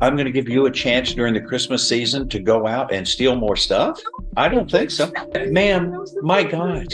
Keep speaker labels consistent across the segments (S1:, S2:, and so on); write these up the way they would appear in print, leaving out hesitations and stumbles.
S1: I'm going to give you a chance during the Christmas season to go out and steal more stuff? I don't think so. Ma'am, my God.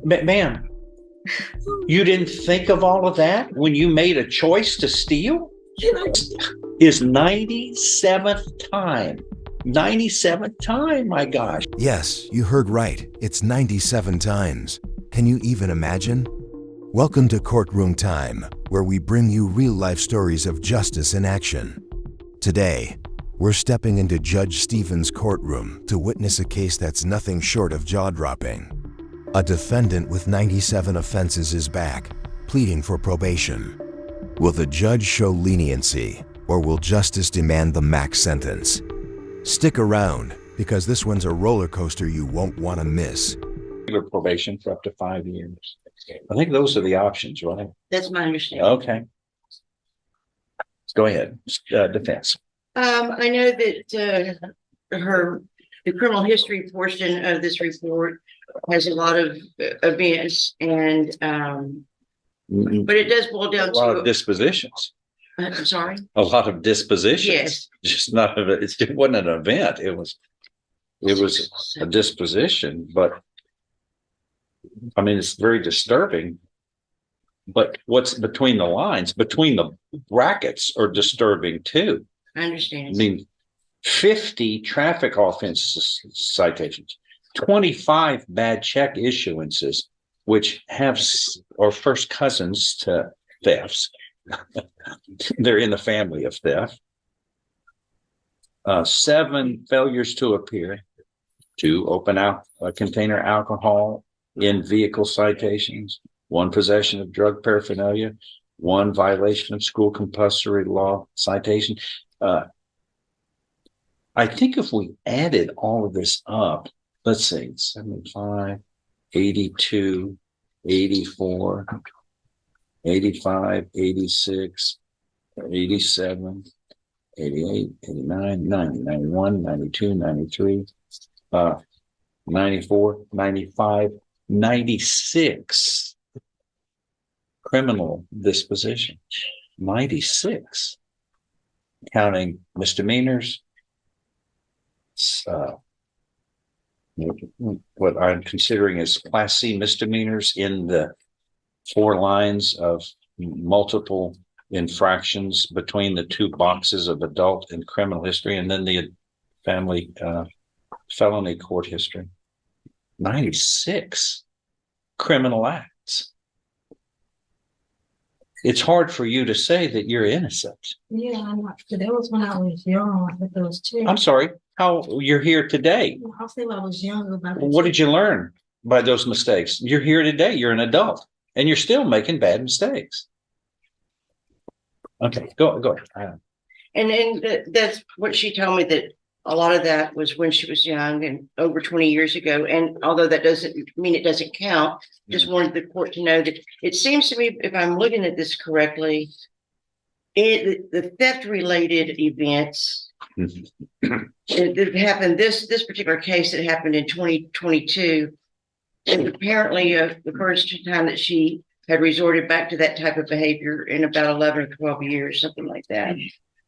S1: Ma'am, you didn't think of all of that when you made a choice to steal? His 97th time. 97th time, my gosh.
S2: Yes, you heard right. It's 97 times. Can you even imagine? Welcome to Courtroom Time, where we bring you real-life stories of justice in action. Today, we're stepping into Judge Stephen's courtroom to witness a case that's nothing short of jaw-dropping. A defendant with 97 offenses is back, pleading for probation. Will the judge show leniency, or will justice demand the max sentence? Stick around, because this one's a roller coaster you won't want to miss.
S1: Probation for up to 5 years. I think those are the options, right?
S3: That's my understanding.
S1: Okay. Go ahead. Defense.
S3: I know that the criminal history portion of this report has a lot of events, and but it does boil down
S1: A lot
S3: to
S1: of dispositions.
S3: I'm sorry.
S1: A lot of dispositions.
S3: Yes.
S1: Just not it wasn't an event. It was a disposition, but I mean, it's very disturbing. But what's between the lines, between the brackets, are disturbing too.
S3: I understand.
S1: I mean, 50 traffic offense citations, 25 bad check issuances, which are first cousins to thefts. They're in the family of theft. 7 failures to appear, 2 open container alcohol in vehicle citations, 1 possession of drug paraphernalia, 1 violation of school compulsory law citation. I think if we added all of this up, let's see, 75, 82, 84, 85, 86, 87, 88, 89, 90, 91, 92, 93, 94, 95, 96 criminal disposition. 96, counting misdemeanors, what I'm considering as Class C misdemeanors in the 4 lines of multiple infractions between the 2 boxes of adult and criminal history, and then the family felony court history. 96 criminal acts. It's hard for you to say that you're innocent.
S4: Yeah, I'm not. That was when I was young. But those 2.
S1: I'm sorry. How you're here today?
S4: I think I was younger.
S1: What did you learn by those mistakes? You're here today. You're an adult, and you're still making bad mistakes. Okay, go ahead.
S3: And then that's what she told me, that a lot of that was when she was young and over 20 years ago. And although that doesn't mean it doesn't count, just wanted the court to know that it seems to me, if I'm looking at this correctly, the theft related events it happened, this particular case that happened in 2022, and apparently the first time that she had resorted back to that type of behavior in about 11 or 12 years, something like that.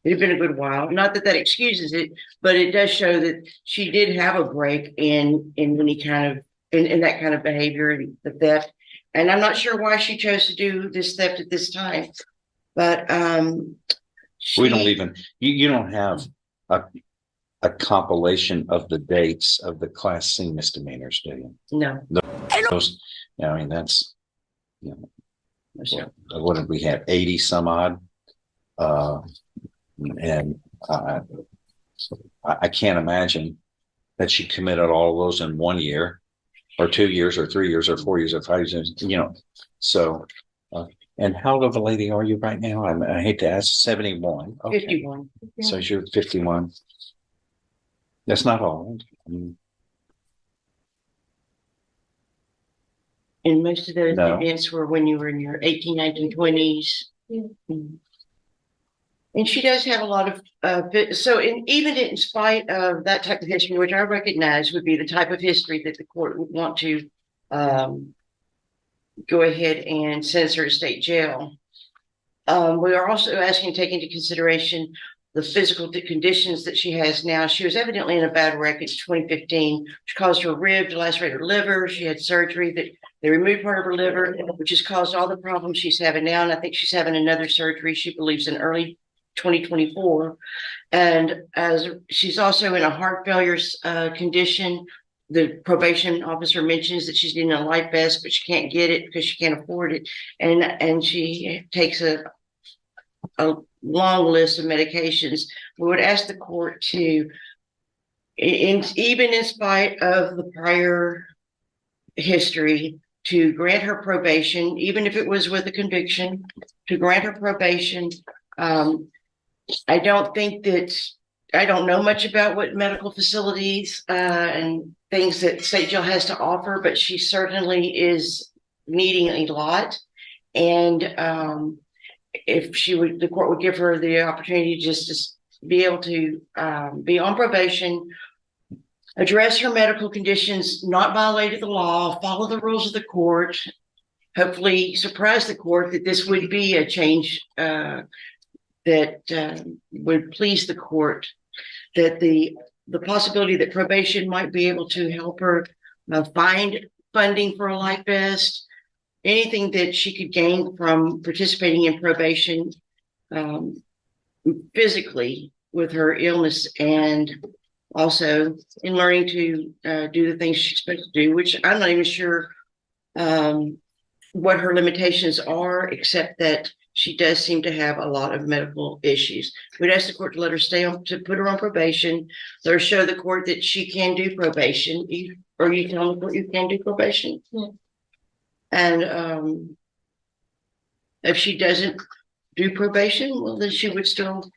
S3: It had been a good while. Not that excuses it, but it does show that she did have a break in any kind of in that kind of behavior and the theft. And I'm not sure why she chose to do this theft at this time, but
S1: we don't even you don't have a compilation of the dates of the Class C misdemeanors, do you?
S3: No.
S1: Those, I mean, that's, what did we have? 80 some odd. And I can't imagine that she committed all of those in 1 year or 2 years or 3 years or 4 years or 5 years, so and how old of a lady are you right now? I hate to ask. 71. Okay.
S3: 51.
S1: So you're 51. That's not old. I mean,
S3: and most of those
S1: No.
S3: events were when you were in your 18, 19, 20s.
S4: Yeah.
S3: And she does have a lot of, even in spite of that type of history, which I recognize would be the type of history that the court would want to go ahead and sentence her to state jail. We are also asking to take into consideration the physical conditions that she has now. She was evidently in a bad wreck in 2015, which caused her rib to lacerate her liver. She had surgery that they removed part of her liver, which has caused all the problems she's having now. And I think she's having another surgery, she believes, in early 2024. And as she's also in a heart failure condition, the probation officer mentions that she's needing a life vest, but she can't get it because she can't afford it. And she takes a long list of medications. We would ask the court to, even in spite of the prior history, to grant her probation, even if it was with a conviction, to grant her probation. I don't know much about what medical facilities and things that state jail has to offer, but she certainly is needing a lot. And if the court would give her the opportunity just to be able to be on probation, address her medical conditions, not violate the law, follow the rules of the court, hopefully surprise the court that this would be a change that would please the court, that the possibility that probation might be able to help her find funding for a life vest, anything that she could gain from participating in probation physically with her illness, and also in learning to do the things she's supposed to do, which I'm not even sure what her limitations are, except that she does seem to have a lot of medical issues. We'd ask the court to let her to put her on probation, let her show the court that she can do probation, or you tell the court you can do probation. Yeah. And if she doesn't do probation, well, then she would still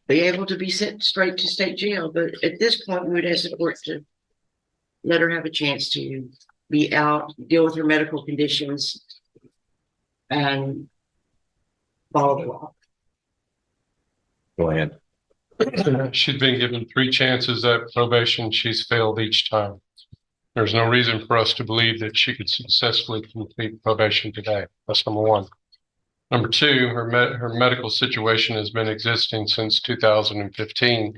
S3: be able to be sent straight to state jail. But at this point, we would ask the court to let her have a chance to be out, deal with her medical conditions, and follow the law.
S1: Go ahead.
S5: She's been given 3 chances at probation. She's failed each time. There's no reason for us to believe that she could successfully complete probation today. That's number one. Number two, her medical situation has been existing since 2015.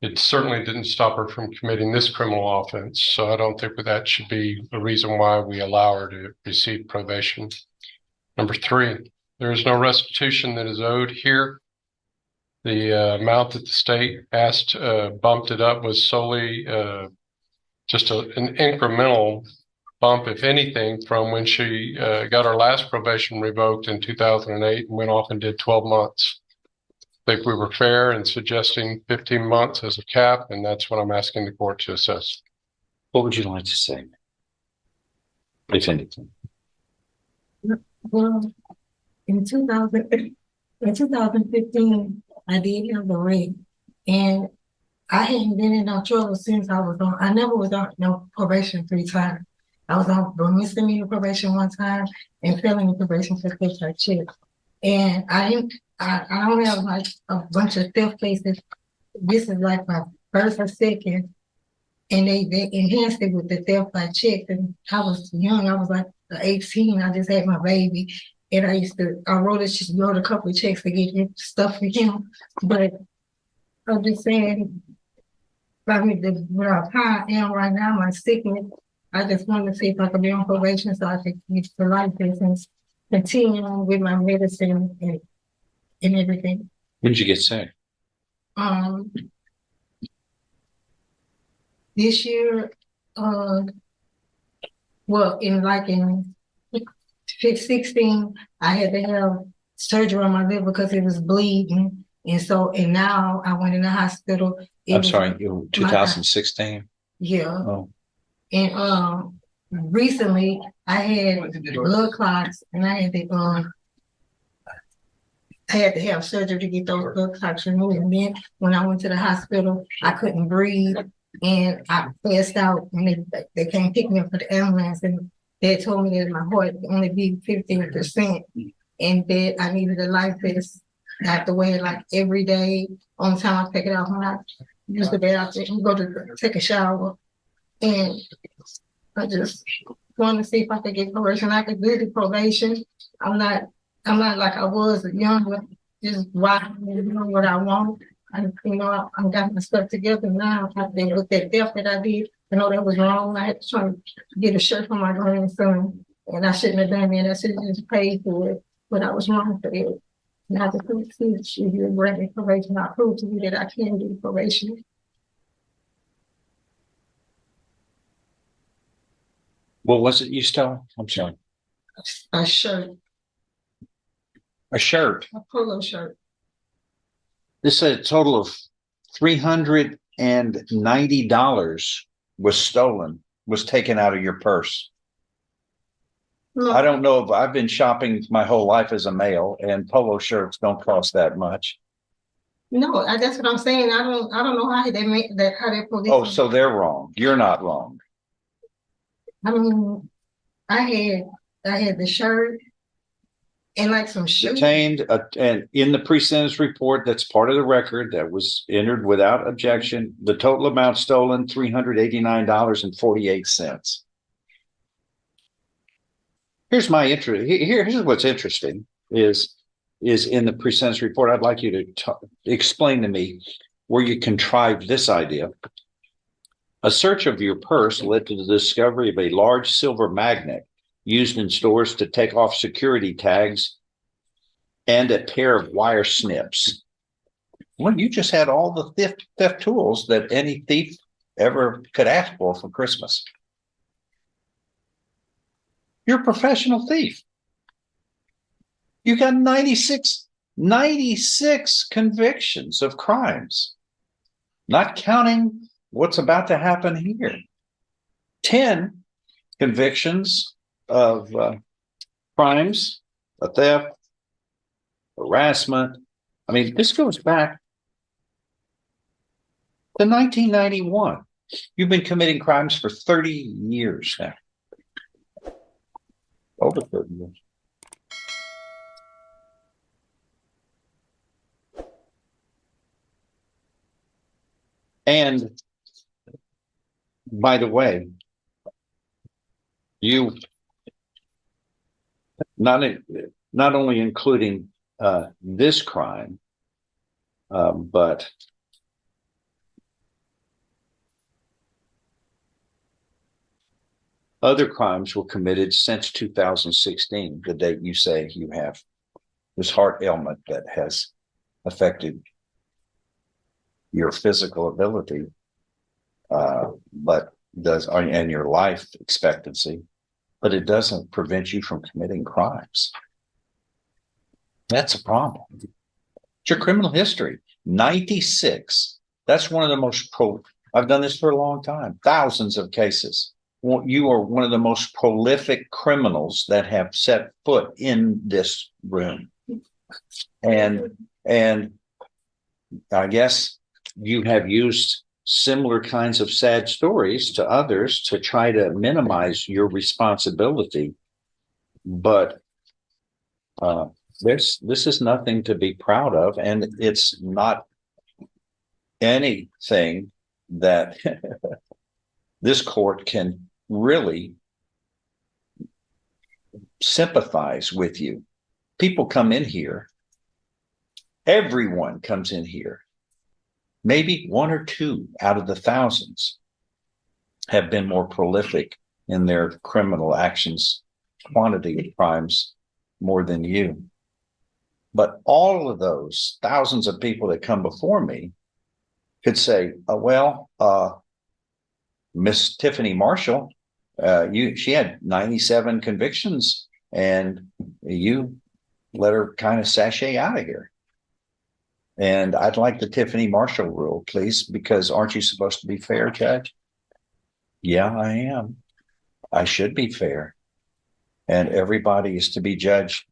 S5: It certainly didn't stop her from committing this criminal offense. So I don't think that should be a reason why we allow her to receive probation. Number three, there is no restitution that is owed here. The amount that the state asked, bumped it up, was solely just an incremental bump, if anything, from when she got her last probation revoked in 2008 and went off and did 12 months. I think we were fair in suggesting 15 months as a cap, and that's what I'm asking the court to assess.
S1: What would you like to say? Defendant.
S4: Well, in 2015, I did have the rape, and I hadn't been in no trouble since I never was on no probation 3 times. I was on misdemeanor probation 1 time and felony probation for theft like shit. And I don't have like a bunch of theft cases. This is like my first or second, and they enhanced it with the theft by check. And I was young, I was like 18, I just had my baby. And I wrote a couple of checks to get stuff for him. But I'm just saying, where I am right now, my sickness, I just wanted to see if I could be on probation so I could get the life business, continue on with my medicine and everything.
S1: When did you get sick?
S4: This year, in 16, I had to have surgery on my liver because it was bleeding. And now I went in the hospital.
S1: I'm sorry, 2016?
S4: Yeah.
S1: Oh.
S4: And recently I had blood clots, and I had to have surgery to get those blood clots removed. And then when I went to the hospital, I couldn't breathe, and I passed out. And they came pick me up for the ambulance, and they told me that my heart would only be 15%, and that I needed a life vest. I have to wear it like every day. On time I take it off when I use the bathroom and go to take a shower. And I just want to see if I could get probation. I could do the probation. I'm not like I was younger, just watching and doing what I want. I got my stuff together now. I've been with that theft that I did. I know that was wrong. I had to try to get a shirt for my grandson, and I shouldn't have done that. I should have just paid for it, but I was wrong for it. And I just couldn't see if you grant me probation. I proved to you that I can do probation.
S1: What was it you stole? I'm sorry.
S4: A shirt,
S1: A shirt.
S4: a polo shirt.
S1: This is a total of $390 was stolen, was taken out of your purse.
S4: No,
S1: I don't know if I've been shopping my whole life as a male, and polo shirts don't cost that much.
S4: no, that's what I'm saying. I don't know how they make that. How they police.
S1: Oh, so they're wrong. You're not wrong.
S4: I mean, I had the shirt and like some shoes.
S1: Detained and in the pre-sentence report, that's part of the record that was entered without objection. The total amount stolen, $389.48. Here's my interest. Here's what's interesting is in the pre-sentence report. I'd like you to explain to me where you contrived this idea. A search of your purse led to the discovery of a large silver magnet used in stores to take off security tags and a pair of wire snips. Well, you just had all the theft tools that any thief ever could ask for Christmas. You're a professional thief. You got 96 convictions of crimes, not counting what's about to happen here. 10 convictions of crimes, a theft, harassment. I mean, this goes back to 1991. You've been committing crimes for 30 years now. Over 30 years. And by the way, you not only including this crime, but other crimes were committed since 2016, the date you say you have this heart ailment that has affected your physical ability, but does and your life expectancy, but it doesn't prevent you from committing crimes. That's a problem. It's your criminal history. 96. That's one of the most I've done this for a long time. Thousands of cases. Well, you are one of the most prolific criminals that have set foot in this room. And I guess you have used similar kinds of sad stories to others to try to minimize your responsibility. But this is nothing to be proud of, and it's not anything that this court can really sympathize with you. People come in here, everyone comes in here. Maybe one or two out of the thousands have been more prolific in their criminal actions, quantity of crimes more than you. But all of those thousands of people that come before me could say, Miss Tiffany Marshall, she had 97 convictions and you let her kind of sashay out of here. And I'd like the Tiffany Marshall rule, please, because aren't you supposed to be fair, Judge? Yeah, I am. I should be fair. And everybody is to be judged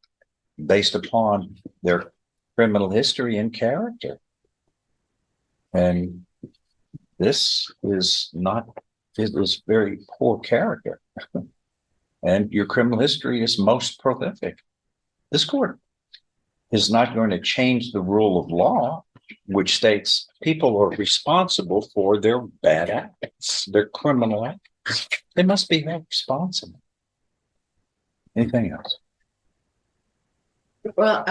S1: based upon their criminal history and character. And this is not, it is very poor character. And your criminal history is most prolific. This court is not going to change the rule of law, which states people are responsible for their bad acts, their criminal acts. They must be held responsible. Anything else?
S3: Well,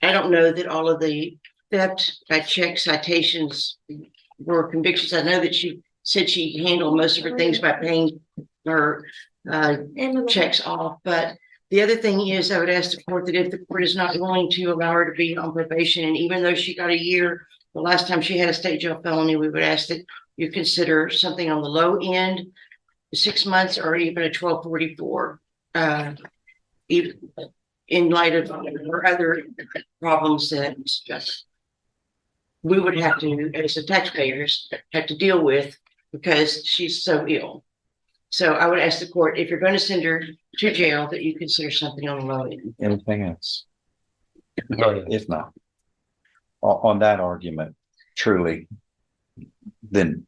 S3: I don't know that all of the theft by check citations were convictions. I know that she said she handled most of her things by paying her checks off. But the other thing is, I would ask the court that if the court is not willing to allow her to be on probation, and even though she got a year, the last time she had a state jail felony, we would ask that you consider something on the low end, 6 months, or even a 1244, even in light of her other problems that we would have to, as the taxpayers, have to deal with because she's so ill. So I would ask the court, if you're going to send her to jail, that you consider something on the low end.
S1: Anything else?
S5: No.
S1: If not, on that argument, truly, then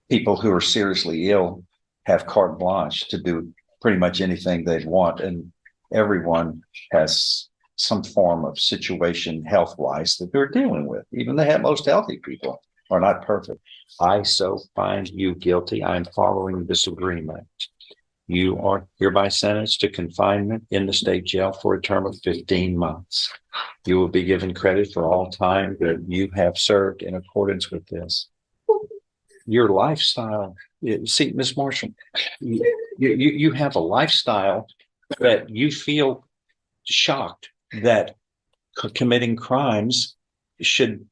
S1: people who are seriously ill have carte blanche to do pretty much anything they want. And everyone has some form of situation health-wise that they're dealing with. Even the most healthy people are not perfect. I so find you guilty. I'm following this agreement. You are hereby sentenced to confinement in the state jail for a term of 15 months. You will be given credit for all time that you have served in accordance with this. Your lifestyle, see, Ms. Marshall, you have a lifestyle that you feel shocked that committing crimes should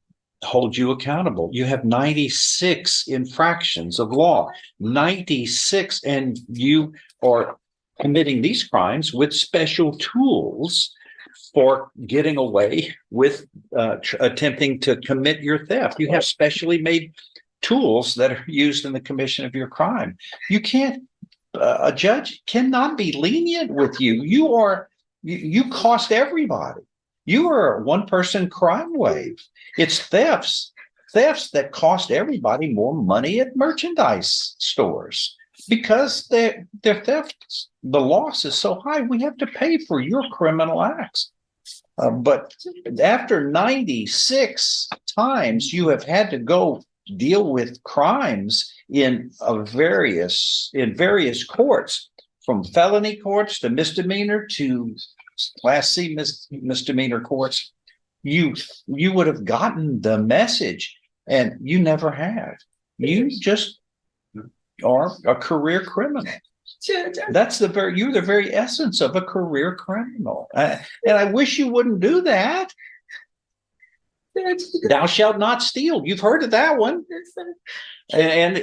S1: hold you accountable. You have 96 infractions of law, 96, and you are committing these crimes with special tools for getting away with attempting to commit your theft. You have specially made tools that are used in the commission of your crime. You can't, a judge cannot be lenient with you. You cost everybody. You are a one-person crime wave. It's thefts that cost everybody more money at merchandise stores because their thefts, the loss is so high. We have to pay for your criminal acts. But after 96 times you have had to go deal with crimes in various courts, from felony courts to misdemeanor to Class C misdemeanor courts, you would have gotten the message, and you never have. You just are a career criminal. That's you're the very essence of a career criminal. And I wish you wouldn't do that. Thou shalt not steal. You've heard of that one. And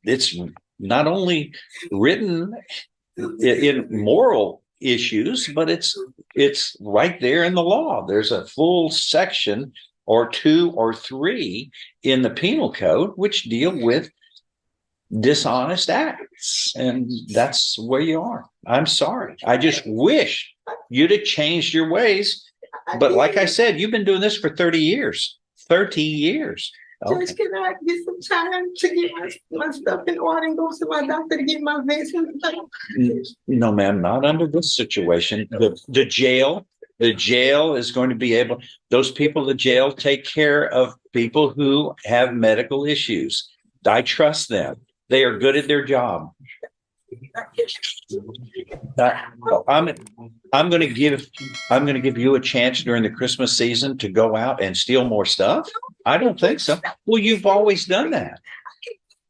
S1: it's not only written in moral issues, but it's right there in the law. There's a full section or 2 or 3 in the penal code which deal with dishonest acts, and that's where you are. I'm sorry. I just wish you'd have changed your ways. But like I said, you've been doing this for 30 years. 30 years. Okay.
S4: Judge, can I get some time to get my stuff in order and go to my doctor to get my vaccine?
S1: No, ma'am, not under this situation. The jail is going to be able, those people in the jail take care of people who have medical issues. I trust them. They are good at their job. I'm going to give you a chance during the Christmas season to go out and steal more stuff. I don't think so. Well, you've always done that.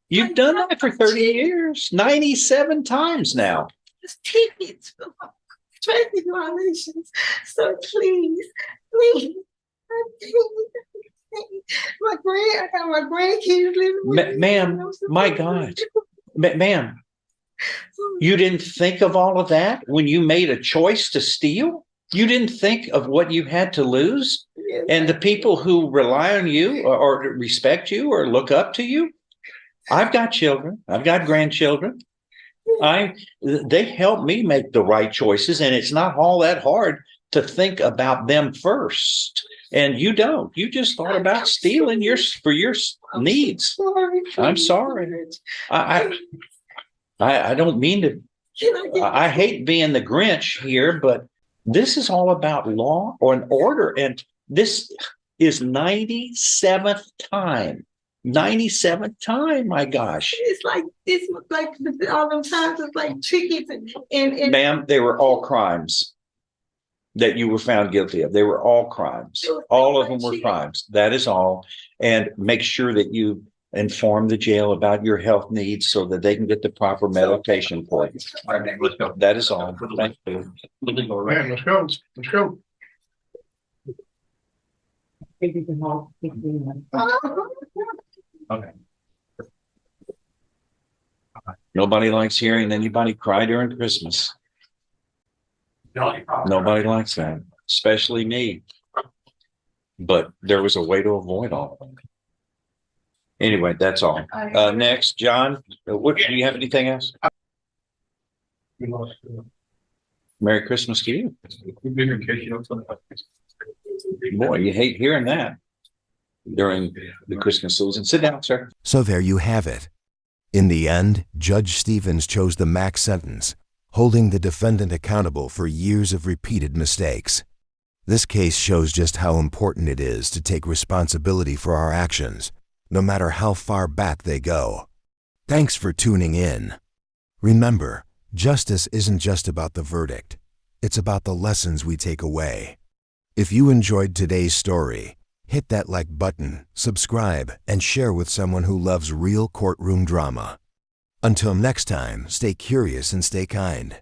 S1: You've done that for 30 years, 97 times now.
S4: Tickets, traffic violations. So please. I got my grandkids living with me.
S1: Ma'am, my God. Ma'am, you didn't think of all of that when you made a choice to steal? You didn't think of what you had to lose?
S4: Yes,
S1: and the people who rely on you or respect you or look up to you? I've got children. I've got grandchildren. They help me make the right choices, and it's not all that hard to think about them first. And you don't. You just thought about stealing for your needs. I'm sorry. I don't mean to. I hate being the Grinch here, but this is all about law or an order. And this is 97th time. 97th time, my gosh.
S4: It's like all them times it's like tickets and
S1: Ma'am, they were all crimes. that you were found guilty of. They were all crimes. All of them were crimes. That is all. And make sure that you inform the jail about your health needs so that they can get the proper medication for you.
S6: All right, let's go.
S1: That is all. Thank you.
S6: Let's go.
S5: Let's go.
S6: Okay.
S1: Nobody likes hearing anybody cry during Christmas. Nobody likes that, especially me. But there was a way to avoid all of them. Anyway, that's all. Next, John, what, do you have anything else? Merry Christmas to you. Boy, you hate hearing that during the Christmas season. Sit down, sir.
S2: So there you have it. In the end, Judge Stevens chose the max sentence, holding the defendant accountable for years of repeated mistakes. This case shows just how important it is to take responsibility for our actions, no matter how far back they go. Thanks for tuning in. Remember, justice isn't just about the verdict. It's about the lessons we take away. If you enjoyed today's story, hit that like button, subscribe, and share with someone who loves real courtroom drama. Until next time, stay curious and stay kind.